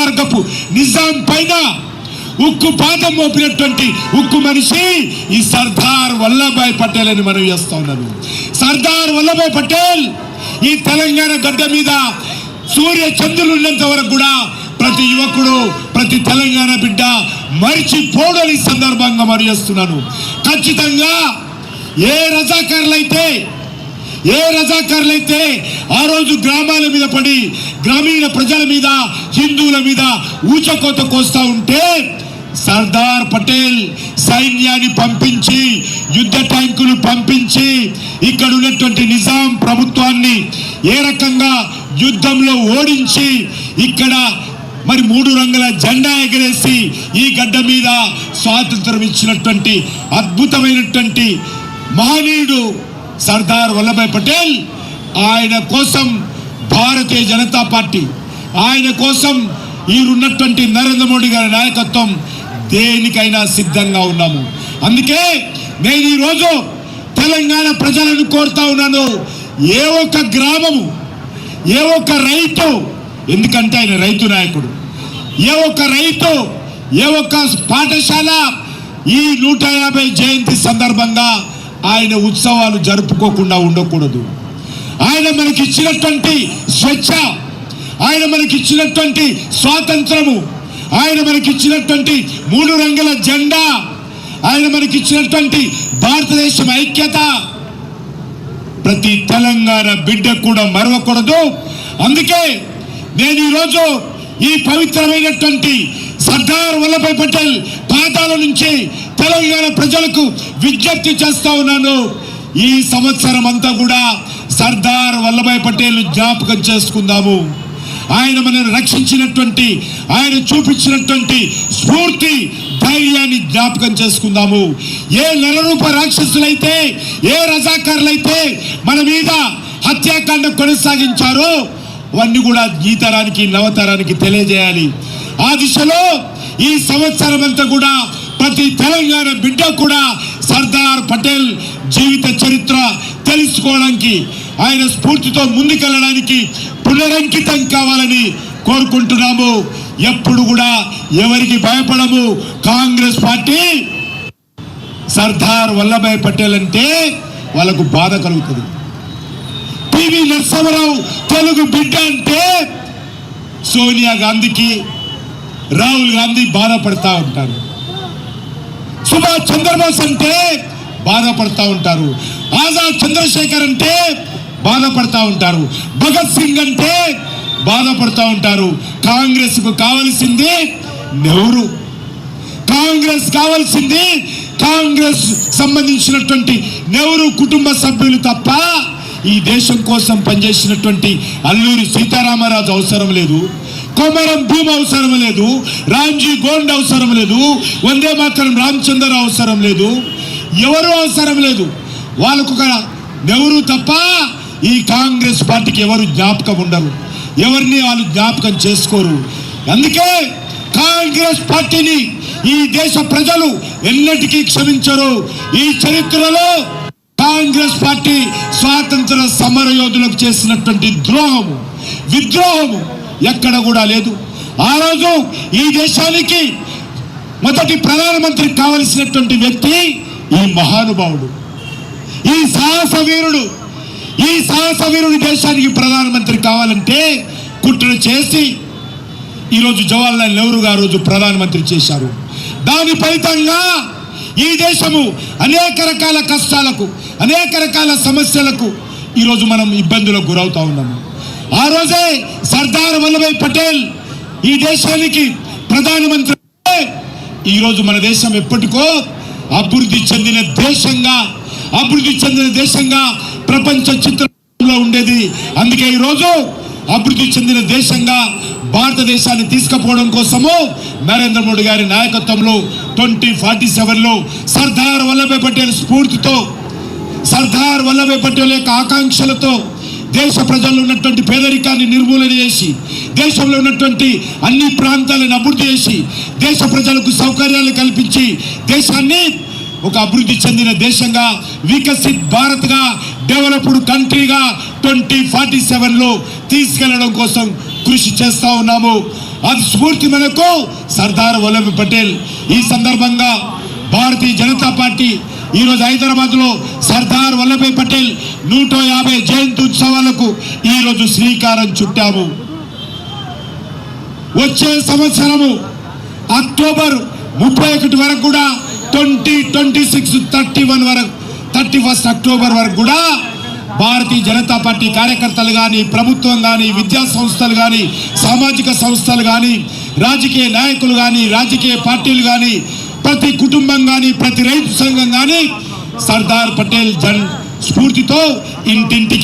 వర్గపు నిజాం పైన ఉక్కు పాదం మోపినటువంటి ఉక్కు మనిషి ఈ సర్దార్ వల్లభాయ్ పటేల్ అని మనం చేస్తా ఉన్నాను. సర్దార్ వల్లభాయ్ పటేల్ ఈ తెలంగాణ గడ్డ మీద సూర్య చంద్రులు ఉన్నంత వరకు కూడా ప్రతి యువకుడు, ప్రతి తెలంగాణ బిడ్డ మరిచిపోడని సందర్భంగా మనం చేస్తున్నాను. ఖచ్చితంగా ఏ రజాకారులైతే ఆ రోజు గ్రామాల మీద పడి గ్రామీణ ప్రజల మీద, హిందువుల మీద ఊచకోత కోస్తా ఉంటే సర్దార్ పటేల్ సైన్యాన్ని పంపించి, యుద్ధ ట్యాంకులు పంపించి ఇక్కడ ఉన్నటువంటి నిజాం ప్రభుత్వాన్ని ఏ రకంగా యుద్ధంలో ఓడించి ఇక్కడ మరి 3 రంగుల జెండా ఎగరేసి ఈ గడ్డ మీద స్వాతంత్రం ఇచ్చినటువంటి అద్భుతమైనటువంటి మహనీయుడు సర్దార్ వల్లభాయ్ పటేల్. ఆయన కోసం భారతీయ జనతా పార్టీ, ఆయన కోసం ఈరున్నటువంటి నరేంద్ర మోడీ గారి నాయకత్వం దేనికైనా సిద్ధంగా ఉన్నాము. అందుకే నేను ఈరోజు తెలంగాణ ప్రజలను కోరుతా ఉన్నాను, ఏ ఒక్క గ్రామము, ఏ ఒక్క రైతు, ఎందుకంటే ఆయన రైతు నాయకుడు, ఏ ఒక్క రైతు, ఏ ఒక్క పాఠశాల ఈ 150 జయంతి సందర్భంగా ఆయన ఉత్సవాలు జరుపుకోకుండా ఉండకూడదు. ఆయన మనకి ఇచ్చినటువంటి స్వేచ్ఛ, ఆయన మనకి ఇచ్చినటువంటి స్వాతంత్రము, ఆయన మనకి ఇచ్చినటువంటి 3 రంగుల జెండా, ఆయన మనకి ఇచ్చినటువంటి భారతదేశం ఐక్యత ప్రతి తెలంగాణ బిడ్డ కూడా మరవకూడదు. అందుకే నేను ఈరోజు ఈ పవిత్రమైనటువంటి సర్దార్ వల్లభాయ్ పటేల్ పాదాల నుంచి తెలంగాణ ప్రజలకు విజ్ఞప్తి చేస్తా ఉన్నాను. ఈ సంవత్సరం అంతా కూడా సర్దార్ వల్లభాయ్ పటేల్ జ్ఞాపకం చేసుకుందాము. ఆయన మనల్ని రక్షించినటువంటి, ఆయన చూపించినటువంటి స్ఫూర్తి, ధైర్యాన్ని జ్ఞాపకం చేసుకుందాము. ఏ నరరూప రాక్షసులైతే, ఏ రజాకారులైతే మన మీద హత్యాకాండ కొనసాగించారో అవన్నీ కూడా ఈ తరానికి, నవతరానికి తెలియజేయాలి. ఆ దిశలో ఈ సంవత్సరం అంతా కూడా ప్రతి తెలంగాణ బిడ్డ కూడా సర్దార్ పటేల్ జీవిత చరిత్ర తెలుసుకోవడానికి, ఆయన స్ఫూర్తితో ముందుకెళ్ళడానికి పునరంకితం కావాలని కోరుకుంటున్నాము. ఎప్పుడు కూడా ఎవరికి భయపడము. కాంగ్రెస్ పార్టీ సర్దార్ వల్లభాయ్ పటేల్ అంటే వాళ్ళకు బాధ కలుగుతుంది. పివి నరసింహారావు తెలుగు బిడ్డ అంటే సోనియా గాంధీకి, రాహుల్ గాంధీ బాధపడతా ఉంటారు. సుభాష్ చంద్రబోస్ అంటే బాధపడతా ఉంటారు. ఆజాద్ చంద్రశేఖర్ అంటే బాధపడతా ఉంటారు. భగత్ సింగ్ అంటే బాధపడతా ఉంటారు. కాంగ్రెస్ కు కావలసింది నెహ్రూ, కాంగ్రెస్ కావాల్సింది కాంగ్రెస్ సంబంధించినటువంటి నెహ్రూ కుటుంబ సభ్యులు తప్ప ఈ దేశం కోసం పనిచేసినటువంటి అల్లూరి సీతారామరాజు అవసరం లేదు, కొమరం భీమ్ అవసరం లేదు, రామ్జీ గోండ్ అవసరం లేదు, వందే మాతరం రామచంద్ర అవసరం లేదు, ఎవరు అవసరం లేదు. వాళ్ళకు ఒక నెహ్రూ తప్ప ఈ కాంగ్రెస్ పార్టీకి ఎవరు జ్ఞాపకం ఉండరు, ఎవరిని వాళ్ళు జ్ఞాపకం చేసుకోరు. అందుకే కాంగ్రెస్ పార్టీని ఈ దేశ ప్రజలు ఎన్నటికీ క్షమించరు. ఈ చరిత్రలో కాంగ్రెస్ పార్టీ స్వాతంత్ర సమర యోధులకు చేసినటువంటి ద్రోహము, విద్రోహము ఎక్కడ కూడా లేదు. ఆ రోజు ఈ దేశానికి మొదటి ప్రధానమంత్రి కావలసినటువంటి వ్యక్తి ఈ మహానుభావుడు, ఈ సాహసవీరుడు దేశానికి ప్రధానమంత్రి కావాలంటే కుట్ర చేసి ఈరోజు జవహర్లాల్ నెహ్రూ గారు రోజు ప్రధానమంత్రి చేశారు. దాని ఫలితంగా ఈ దేశము అనేక రకాల కష్టాలకు, అనేక రకాల సమస్యలకు ఈరోజు మనం ఇబ్బందులకు గురవుతా ఉన్నాము. ఆ రోజే సర్దార్ వల్లభాయ్ పటేల్ ఈ దేశానికి ప్రధానమంత్రి. ఈరోజు మన దేశం ఎప్పటికో అభివృద్ధి చెందిన దేశంగా ప్రపంచ చిత్రంలో ఉండేది. అందుకే ఈరోజు అభివృద్ధి చెందిన దేశంగా భారతదేశాన్ని తీసుకుపోవడం కోసము నరేంద్ర మోడీ గారి నాయకత్వంలో 2047లో సర్దార్ వల్లభాయ్ పటేల్ స్ఫూర్తితో, సర్దార్ వల్లభాయ్ పటేల్ యొక్క ఆకాంక్షలతో దేశ ప్రజల్లో ఉన్నటువంటి పేదరికాన్ని నిర్మూలన చేసి, దేశంలో ఉన్నటువంటి అన్ని ప్రాంతాలను అభివృద్ధి చేసి, దేశ ప్రజలకు సౌకర్యాలు కల్పించి దేశాన్ని ఒక అభివృద్ధి చెందిన దేశంగా, వికసిత్ భారత్గా, డెవలప్డ్ కంట్రీగా 2047లో తీసుకెళ్లడం కోసం కృషి చేస్తా ఉన్నాము. అది స్ఫూర్తి మనకు సర్దార్ వల్లభాయ్ పటేల్. ఈ సందర్భంగా భారతీయ జనతా పార్టీ ఈరోజు హైదరాబాద్లో సర్దార్ వల్లభాయ్ పటేల్ 150 జయంతి ఉత్సవాలకు ఈరోజు శ్రీకారం చుట్టాము. వచ్చే సంవత్సరము అక్టోబర్ 31 వరకు కూడా 2026 31 వరకు 31 అక్టోబర్ వరకు కూడా భారతీయ జనతా పార్టీ కార్యకర్తలు కానీ, ప్రభుత్వం కానీ, విద్యా సంస్థలు కానీ, సామాజిక సంస్థలు కానీ, రాజకీయ నాయకులు కానీ, రాజకీయ పార్టీలు కానీ, ప్రతి కుటుంబం కానీ, ప్రతి రైతు సంఘం కానీ సర్దార్ పటేల్ జన్ స్ఫూర్తితో ఇంటింటికి